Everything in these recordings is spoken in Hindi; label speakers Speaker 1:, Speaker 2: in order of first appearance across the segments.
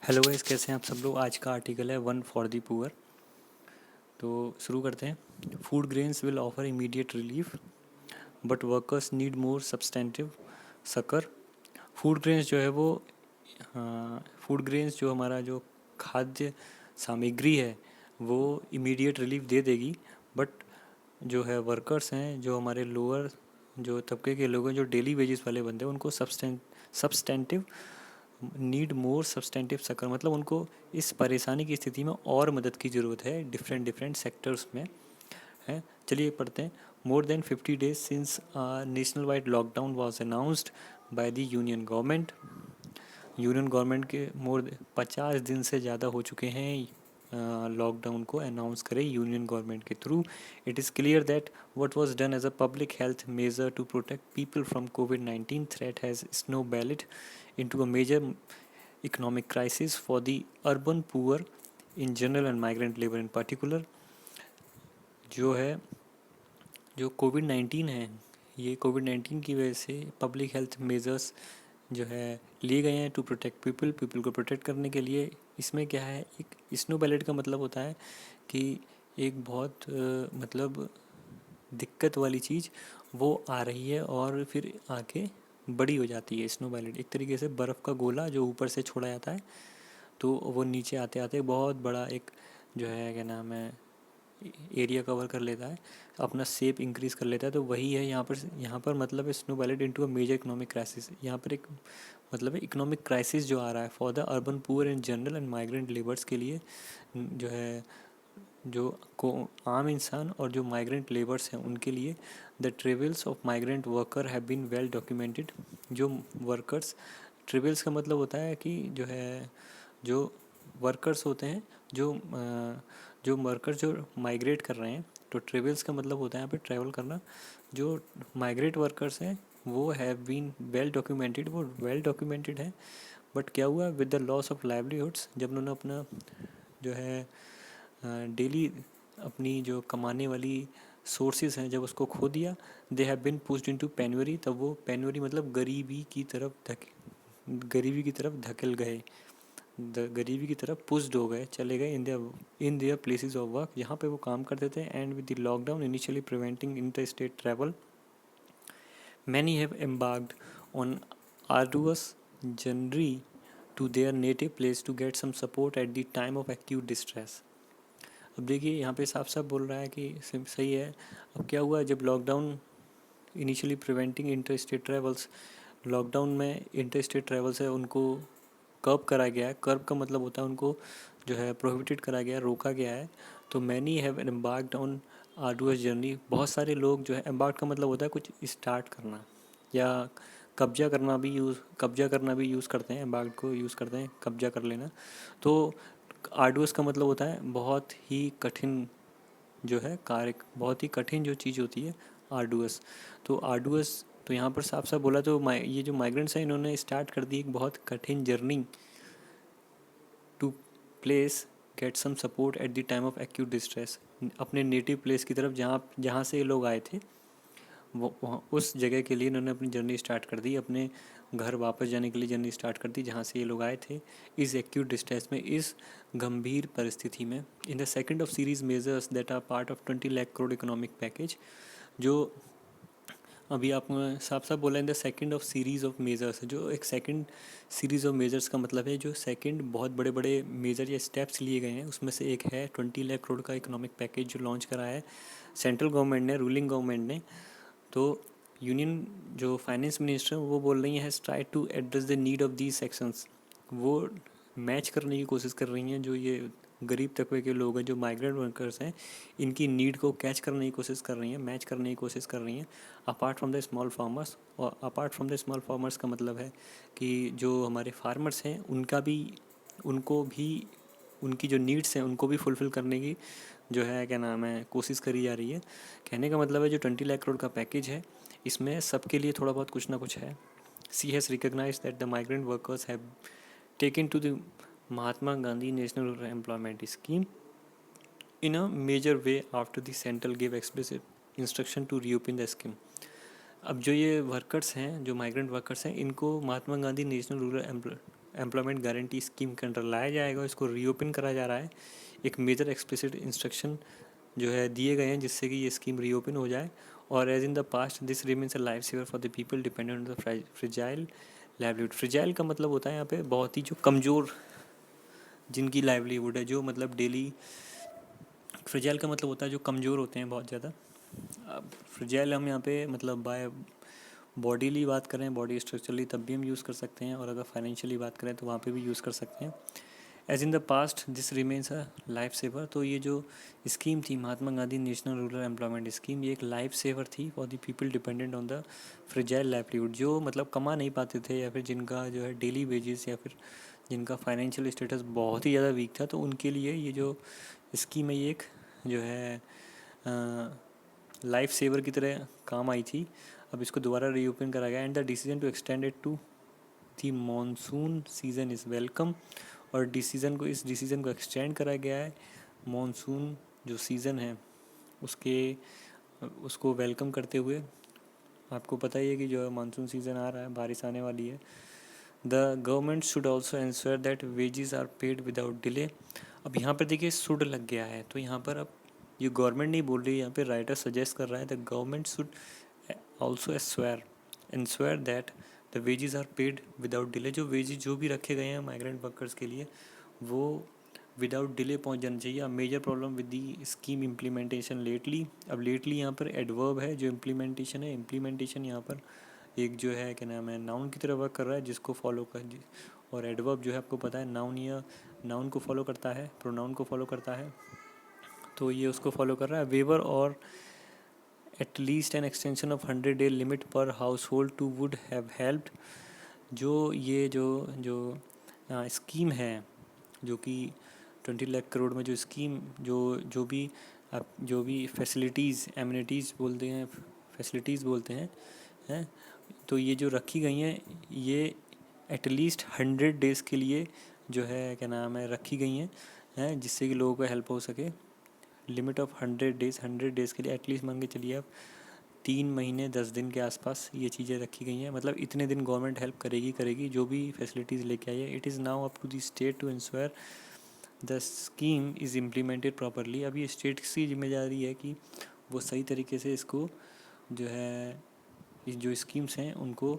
Speaker 1: हेलो गाइस, कैसे हैं आप सब लोग। आज का आर्टिकल है वन फॉर दी पुअर। तो शुरू करते हैं। Food grains will offer immediate relief but workers need more substantive sucker. Food grains जो है वो फूड ग्रेन्स जो हमारा जो खाद्य सामग्री है वो इमीडिएट रिलीफ दे देगी, बट जो है वर्कर्स हैं, जो हमारे लोअर जो तबके के लोग हैं, जो डेली वेजेस वाले बंदे हैं, उनको substantive need more substantive sucker, मतलब उनको इस परेशानी की स्थिति में और मदद की ज़रूरत है डिफरेंट डिफरेंट सेक्टर्स में है। चलिए पढ़ते हैं। More than 50 days since national wide lockdown was announced by the union government. Union government के 50 दिन से ज़्यादा हो चुके हैं लॉकडाउन को अनाउंस करे यूनियन गवर्नमेंट के through. It is clear that what was done as a public health measure to protect people from COVID-19 threat has snowballed into a major economic crisis for the urban poor in general and migrant labor in particular। जो है जो कोविड-19 है, ये कोविड-19 की वजह से पब्लिक हेल्थ मेजर्स जो है लिए गए हैं टू प्रोटेक्ट पीपल को प्रोटेक्ट करने के लिए। इसमें क्या है, एक स्नो बैलेट का मतलब होता है कि एक बहुत मतलब दिक्कत वाली चीज़ वो आ रही है और फिर आके बड़ी हो जाती है। स्नो बैलेट एक तरीके से बर्फ़ का गोला जो ऊपर से छोड़ा जाता है, तो वो नीचे आते आते बहुत बड़ा एक जो है क्या नाम है एरिया कवर कर लेता है, अपना शेप इंक्रीज़ कर लेता है। तो वही है यहाँ पर मतलब है snowballed into a major economic crisis. यहाँ पर एक मतलब है इकोनॉमिक क्राइसिस जो आ रहा है for the urban poor in general and migrant labours के लिए। जो है जो को आम इंसान और जो माइग्रेंट लेबर्स हैं उनके लिए। The travails of migrant worker have been well documented. जो वर्कर्स, ट्रेवल्स का मतलब होता है कि जो है जो वर्कर्स होते हैं, जो वर्कर्स जो माइग्रेट कर रहे हैं, तो ट्रेवल्स का मतलब होता है यहाँ पे ट्रैवल करना। जो माइग्रेट वर्कर्स हैं वो हैव बीन वेल डॉक्यूमेंटेड, वो वेल डॉक्यूमेंटेड है। बट क्या हुआ with the loss of livelihoods, जब उन्होंने अपना जो है डेली अपनी जो कमाने वाली सोर्सेज हैं जब उसको खो दिया, they have been pushed into penury, तब वो पेन्युरी मतलब गरीबी की तरफ धकेल गए, गरीबी की तरफ पुश्ड हो गए, चले गए in their places of work, जहाँ पे वो काम करते थे। And with the lockdown initially preventing inter state travel, many have embarked on arduous journey to their native place to get some support at the time of acute distress. अब देखिए यहाँ पे साफ साफ बोल रहा है कि सही है। अब क्या हुआ, जब lockdown initially preventing inter state travels, lockdown में इंटर स्टेट ट्रैवल्स है उनको कर्ब करा गया है। कर्ब का मतलब होता है उनको जो है प्रोहिबिटेड करा गया, रोका गया है। तो many have embarked on arduous journey, बहुत सारे लोग जो है, एम्बार्क का मतलब होता है कुछ स्टार्ट करना या कब्जा करना भी यूज़ करते हैं, एम्बार्क को यूज़ करते हैं कब्जा कर लेना। तो आर्डुअस का मतलब होता है बहुत ही कठिन जो है कार्य, बहुत ही कठिन जो चीज़ होती है आर्डुअस। तो आर्डुअस तो यहाँ पर साफ साफ बोला, तो ये जो माइग्रेंट्स हैं इन्होंने स्टार्ट कर दी एक बहुत कठिन journey to place get some support at the time of acute distress, अपने नेटिव प्लेस की तरफ जहाँ जहाँ से ये लोग आए थे वो वहाँ उस जगह के लिए इन्होंने अपनी जर्नी स्टार्ट कर दी, अपने घर वापस जाने के लिए जर्नी स्टार्ट कर दी जहाँ से ये लोग आए थे इस एक्यूट डिस्ट्रेस में, इस गंभीर परिस्थिति में। In the second of series measures that are part of 20 lakh crore economic package, जो अभी आपने साफ साफ बोला in the second of series of measures, जो एक सेकंड सीरीज़ ऑफ मेजर्स का मतलब है जो सेकंड बहुत बड़े बड़े मेजर या स्टेप्स लिए गए हैं, उसमें से एक है 20 लाख करोड़ का इकोनॉमिक पैकेज जो लॉन्च करा है सेंट्रल गवर्नमेंट ने, रूलिंग गवर्नमेंट ने। तो यूनियन जो फाइनेंस मिनिस्टर हैं वो बोल रही हैं has try to address the need of these sections, वो मैच करने की कोशिश कर रही हैं जो ये गरीब तबके के लोग हैं, जो माइग्रेंट वर्कर्स हैं, इनकी नीड को कैच करने की कोशिश कर रही हैं, मैच करने की कोशिश कर रही हैं apart from the small farmers. और apart from the small farmers का मतलब है कि जो हमारे फार्मर्स हैं उनको भी उनकी जो नीड्स हैं उनको भी फुलफ़िल करने की जो है क्या नाम है कोशिश करी जा रही है। कहने का मतलब है जो 20 लाख करोड़ का पैकेज है इसमें सबके लिए थोड़ा बहुत कुछ ना कुछ है। She has recognise that the migrant workers have taken to the Mahatma Gandhi national rural employment scheme in a major way after the central gave explicit instruction to reopen the scheme। अब जो ये वर्कर्स हैं, जो माइग्रेंट वर्कर्स हैं, इनको Mahatma Gandhi national rural employment guarantee scheme के अंडर लाया जाएगा, इसको रीओपन करा जा रहा है। एक मेजर एक्सप्लिसिट इंस्ट्रक्शन जो है दिए गए हैं जिससे कि ये स्कीम रीओपन हो जाए। और as in the past this remains a life saver for the people dependent on the fragile livelihood. Fragile का मतलब होता है यहाँ पे बहुत ही जो कमज़ोर जिनकी लाइवलीहुड है, जो मतलब डेली, फ्रिजाइल का मतलब होता है जो कमज़ोर होते हैं बहुत ज़्यादा। अब फ्रिजाइल हम यहाँ पे मतलब बाय बॉडीली बात करें, बॉडी स्ट्रक्चरली, तब भी हम यूज़ कर सकते हैं, और अगर फाइनेंशियली बात करें तो वहाँ पे भी यूज़ कर सकते हैं। As in the past this remains a life saver. तो ये जो स्कीम थी Mahatma Gandhi national rural employment scheme, ये एक लाइफ सेवर थी for the people dependent on the fragile livelihood, जो मतलब कमा नहीं पाते थे या फिर जिनका जो है डेली वेजेस या फिर जिनका फाइनेंशियल स्टेटस बहुत ही ज़्यादा वीक था, तो उनके लिए ये जो स्कीम है ये एक जो है लाइफ सेवर की तरह काम आई थी। अब इसको दोबारा रीओपन करा गया, and the decision to extend it to the monsoon season is welcome. और इस डिसीज़न को एक्सटेंड करा गया है मानसून जो सीज़न है उसको वेलकम करते हुए। आपको पता ही है कि जो है मानसून सीज़न आ रहा है, बारिश आने वाली है। The government should also ensure that wages are paid without delay. अब यहाँ पर देखिए शुड लग गया है, तो यहाँ पर अब ये गवर्नमेंट नहीं बोल रही है, यहाँ पे राइटर सजेस्ट कर रहा है the government should also ensure that the wages are paid without delay. जो वेजेस जो भी रखे गए हैं माइग्रेंट वर्कर्स के लिए वो विदाउट डिले पहुंच जाना चाहिए। अब major problem with the scheme implementation lately. अब लेटली यहाँ पर एडवर्ब है, जो इम्प्लीमेंटेशन है, इम्प्लीमेंटेशन यहाँ पर एक जो है क्या नाम है नाउन की तरह वर्क कर रहा है जिसको फॉलो कर, और एडवर्ब जो है आपको पता है नाउन या नाउन को फॉलो करता है, प्रोनाउन को फॉलो करता है, तो ये उसको फॉलो कर रहा है। वेवर और at least an extension of 100 day limit per household too would have helped. जो ये जो स्कीम है जो कि 20 लाख करोड़ में जो स्कीम जो भी फैसिलिटीज़ एमिनिटीज़ बोलते हैं, फैसिलिटीज़ बोलते हैं, तो ये जो रखी गई हैं ये एटलीस्ट 100 डेज़ के लिए जो है क्या नाम है रखी गई हैं जिससे कि लोगों को हेल्प हो सके। लिमिट ऑफ 100 डेज़ के लिए एटलीस्ट मान के चलिए आप 3 महीने 10 दिन के आसपास ये चीज़ें रखी गई हैं। मतलब इतने दिन गवर्नमेंट हेल्प करेगी जो भी फैसिलिटीज़ लेके आई है। It is now up to the state to ensure the scheme is implemented properly. अब ये स्टेट की जिम्मेदारी है कि वो सही तरीके से इसको जो है जो स्कीम्स हैं उनको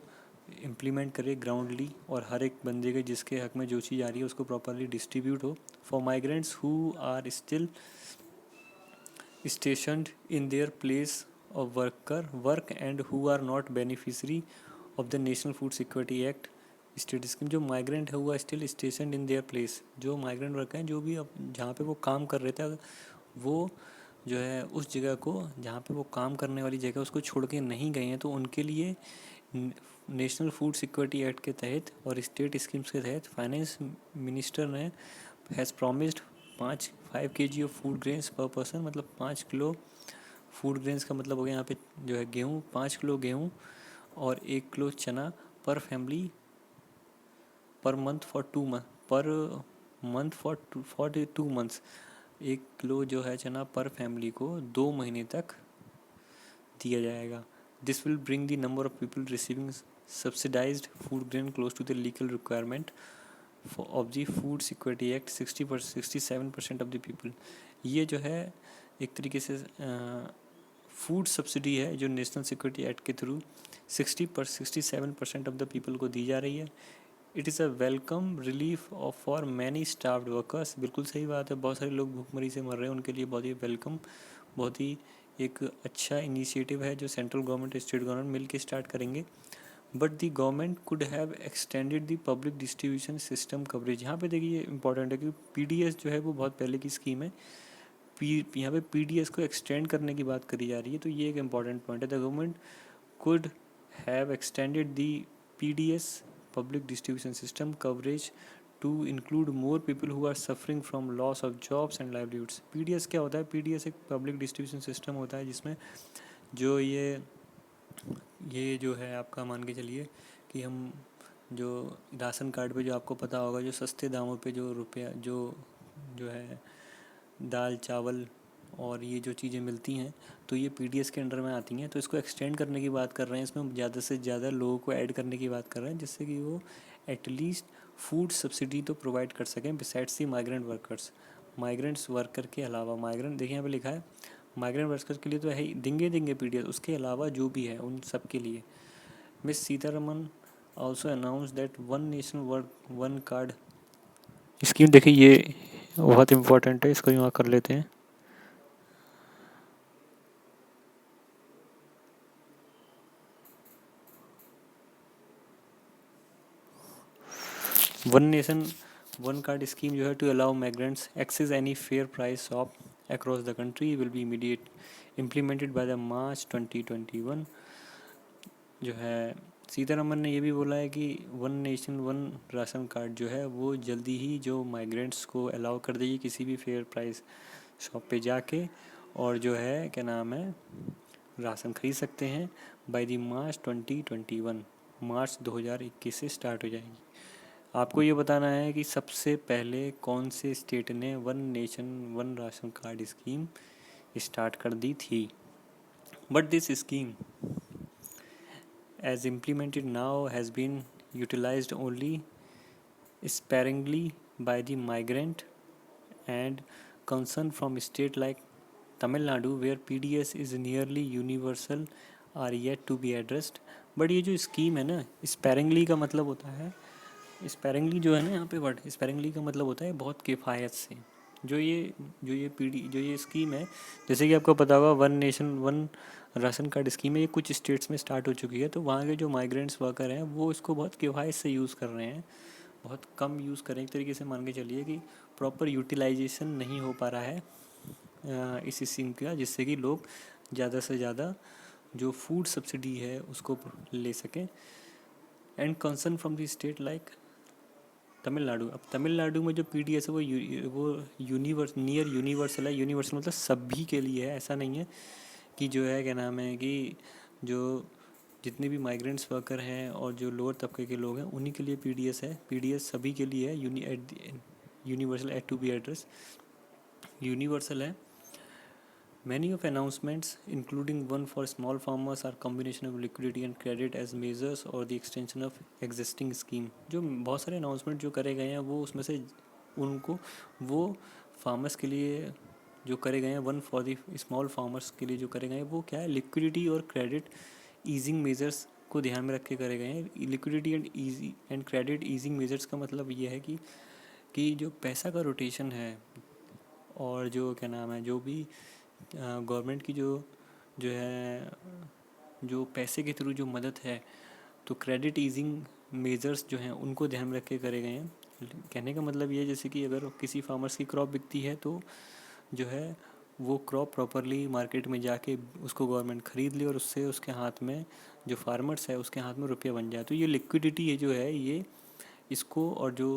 Speaker 1: इम्प्लीमेंट करे ग्राउंडली, और हर एक बंदे के जिसके हक में जो चीज़ आ रही है उसको प्रॉपरली डिस्ट्रीब्यूट हो। For migrants who are still stationed in their place of work and who are not beneficiary of the National Food Security Act state scheme. जो माइग्रेंट है हुआ still station in their place, जो माइग्रेंट वर्कर हैं जो भी अब जहाँ पे वो काम कर रहे थे वो जो है उस जगह को जहाँ पे वो काम करने वाली जगह उसको छोड़ के नहीं गए हैं, तो उनके लिए नेशनल फूड सिक्योरिटी एक्ट के तहत और स्टेट स्कीम्स के तहत फाइनेंस मिनिस्टर ने has promised 5 kg of food grains पर पर्सन। मतलब 5 किलो फूड ग्रेन्स का मतलब हो गया यहाँ पे जो है गेहूँ, 5 किलो गेहूँ और 1 किलो चना पर family per month for 2 months. 1 kilo जो है चना पर फैमिली को 2 महीने तक दिया जाएगा। This will bring the number of people receiving subsidised food grain close to the legal requirement of the food security act 67% of the people. ये जो है एक तरीके से फूड सब्सिडी है जो नेशनल सिक्योरिटी एक्ट के थ्रू 67% ऑफ द पीपल को दी जा रही है। It is a welcome relief of for many staffed workers. बिल्कुल सही बात है, बहुत सारे लोग भूखमरी से मर रहे हैं, उनके लिए बहुत ही वेलकम, बहुत ही एक अच्छा इनिशिएटिव है जो सेंट्रल गवर्नमेंट स्टेट गवर्नमेंट मिल के स्टार्ट करेंगे। But the government could have extended the public distribution system coverage. यहाँ पे देखिए इंपॉर्टेंट है कि पीडीएस जो है वो बहुत पहले की स्कीम है, यहाँ पे पीडीएस को एक्सटेंड करने की बात करी जा रही है, तो ये एक इम्पॉर्टेंट पॉइंट है। The government could have extended the PDS public distribution system coverage to include more people who are suffering from loss of jobs and livelihoods. PDS क्या होता है? पीडीएस एक पब्लिक डिस्ट्रीब्यूशन सिस्टम होता है जिसमें जो ये जो है आपका मान के चलिए कि हम जो राशन कार्ड पे जो आपको पता होगा जो सस्ते दामों पे जो रुपया जो है दाल चावल और ये जो चीज़ें मिलती हैं तो ये पीडीएस के अंडर में आती हैं। तो इसको एक्सटेंड करने की बात कर रहे हैं, इसमें ज़्यादा से ज़्यादा लोगों को ऐड करने की बात कर रहे हैं जिससे कि वो एटलीस्ट फूड सब्सिडी तो प्रोवाइड कर सकें बिसाइड्स दी माइग्रेंट वर्कर्स, माइग्रेंट्स वर्कर के अलावा। माइग्रेंट देखिए यहाँ पे लिखा है माइग्रेंट वर्कर्स के लिए तो है ही, देंगे पीडीएस, उसके अलावा जो भी है उन सब के लिए। Miss Sitharaman also announce that one nation one card scheme, देखिए ये बहुत इम्पोर्टेंट है, इसको यहाँ कर लेते हैं। One nation one card scheme जो है to allow migrants access any fair price shop across the country will be immediate implemented by the March 2021। जो है सीतारमन ने ये भी बोला है कि one nation one ration card जो है वो जल्दी ही जो माइग्रेंट्स को अलाउ कर देगी किसी भी फेयर प्राइस शॉप पे जाके, और जो है क्या नाम है राशन खरीद सकते हैं बाय द मार्च 2021, मार्च 2021 से स्टार्ट हो जाएगी। आपको ये बताना है कि सबसे पहले कौन से स्टेट ने one nation one ration card scheme start कर दी थी। But this scheme as implemented now has been utilized only sparingly by the migrant and concern from state like Tamil Nadu where PDS is nearly universal are yet to be addressed। But ये जो स्कीम है ना, स्पेरिंगली का मतलब होता है, स्पेरिंगली जो है ना यहाँ पे वर्ड, स्पेरिंगली का मतलब होता है बहुत किफ़ायत से। जो ये स्कीम है, जैसे कि आपको पता होगा one nation one ration card scheme है, ये कुछ स्टेट्स में स्टार्ट हो चुकी है, तो वहाँ के जो माइग्रेंट्स वर्कर हैं वो इसको बहुत किफ़ायत से यूज़ कर रहे हैं, बहुत कम यूज़ करें, एक तरीके से मान के चलिए कि प्रॉपर यूटिलाइजेशन नहीं हो पा रहा है इस स्कीम का, जिससे कि लोग ज़्यादा से ज़्यादा जो फूड सब्सिडी है उसको ले सकें। And concern from the state like Tamil Nadu, अब तमिलनाडु में जो पीडीएस है वो नियर यूनिवर्सल है। यूनिवर्सल मतलब सभी के लिए है, ऐसा नहीं है कि जो है क्या नाम है कि जो जितने भी माइग्रेंट्स वर्कर हैं और जो लोअर तबके के लोग हैं उन्हीं के लिए पीडीएस है। पीडीएस सभी के लिए है, universal at to be address universal है। Many of announcements, including one for small farmers, are combination of liquidity and credit as measures or the extension of existing scheme। जो बहुत सारे अनाउंसमेंट जो करे गए हैं वो उसमें से उनको वो फार्मर्स के लिए जो करे गए हैं, one for the small farmers के लिए जो करे गए हैं वो क्या है, लिक्विडिटी और क्रेडिट ईजिंग मेजर्स को ध्यान में रख के करे गए हैं। Liquidity and credit easing measures का मतलब ये है कि जो पैसा का रोटेशन है और जो क्या नाम है जो भी गवर्नमेंट की जो है जो पैसे के थ्रू जो मदद है, तो क्रेडिट ईजिंग मेजर्स जो हैं उनको ध्यान में रख के करे गए हैं। कहने का मतलब ये है जैसे कि अगर किसी फार्मर्स की क्रॉप बिकती है तो जो है वो क्रॉप प्रॉपरली मार्केट में जाके उसको गवर्नमेंट ख़रीद ले और उससे उसके हाथ में जो फार्मर्स है उसके हाथ में रुपया बन जाए। तो ये लिक्विडिटी है जो है ये इसको, और जो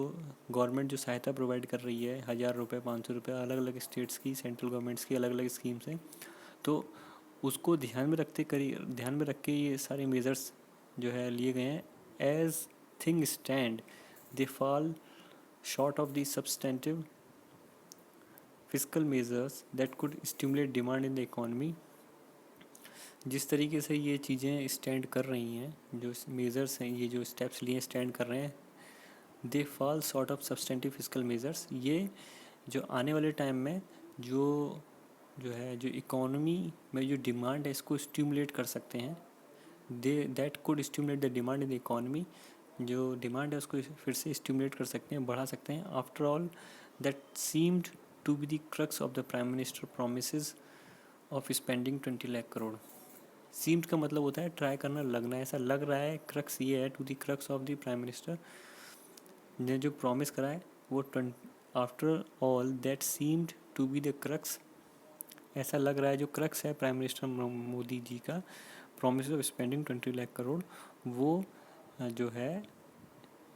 Speaker 1: गवर्नमेंट जो सहायता प्रोवाइड कर रही है 1000 रुपये 500 रुपये अलग अलग स्टेट्स की सेंट्रल गवर्नमेंट्स की अलग अलग स्कीम्स हैं, तो उसको ध्यान में रख के ये सारे मेजर्स जो है लिए गए हैं। As thing stand they fall short of the substantive physical measures that could stimulate demand in the economy. जिस तरीके से ये चीज़ें स्टैंड कर रही हैं, जो मेजर्स हैं, ये जो स्टेप्स लिए स्टैंड कर रहे हैं, दे fall short of substantive physical measures. ये जो आने वाले टाइम में जो इकोनॉमी में जो डिमांड है इसको स्टिमुलेट कर सकते हैं। That could stimulate the demand in the economy, जो डिमांड है उसको फिर से स्टिमुलेट कर सकते हैं, बढ़ा सकते हैं। After all that seemed to be the crux of the prime minister promises of spending 20 lakh crore. Seemed का मतलब होता है ट्राई करना, लगना, ऐसा लग रहा है। क्रक्स ये है, to the crux of the prime minister ने जो प्रॉमिस करा है वो after all that seemed to be the crux, ऐसा लग रहा है जो क्रक्स है प्राइम मिनिस्टर मोदी जी का promise of spending 20 lakh crore, वो जो है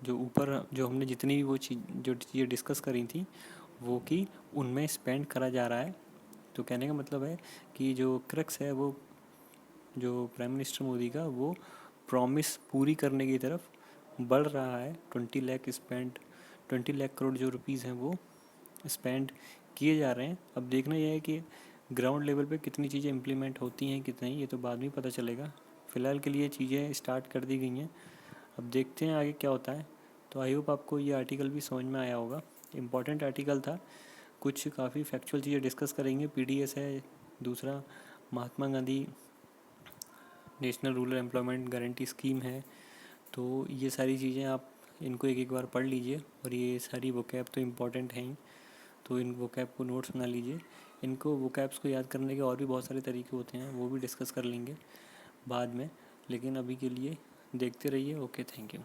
Speaker 1: जो ऊपर जो हमने जितनी भी वो चीज़ जो चीज़ें डिस्कस करी थी वो कि उनमें स्पेंड करा जा रहा है। तो कहने का मतलब है कि जो क्रक्स है वो जो प्राइम मिनिस्टर मोदी का वो प्रॉमिस पूरी करने की तरफ बढ़ रहा है। 20 लाख करोड़ जो रुपीज़ हैं वो स्पेंड किए जा रहे हैं। अब देखना यह है कि ग्राउंड लेवल पे कितनी चीज़ें इम्प्लीमेंट होती हैं कितनी, ये तो बाद में पता चलेगा। फ़िलहाल के लिए चीज़ें स्टार्ट कर दी गई हैं, अब देखते हैं आगे क्या होता है। तो आई होप आपको ये आर्टिकल भी समझ में आया होगा। इम्पॉर्टेंट आर्टिकल था, कुछ काफ़ी फैक्चुअल चीज़ें डिस्कस करेंगे। पीडीएस है, दूसरा Mahatma Gandhi national rural employment guarantee scheme है। तो ये सारी चीज़ें आप इनको एक एक बार पढ़ लीजिए, और ये सारी वोकैब तो इम्पॉर्टेंट हैं ही, तो इन वोकैब को नोट्स बना लीजिए। इनको वोकैब्स को याद करने के और भी बहुत सारे तरीके होते हैं, वो भी डिस्कस कर लेंगे बाद में, लेकिन अभी के लिए देखते रहिए। Okay, thank you.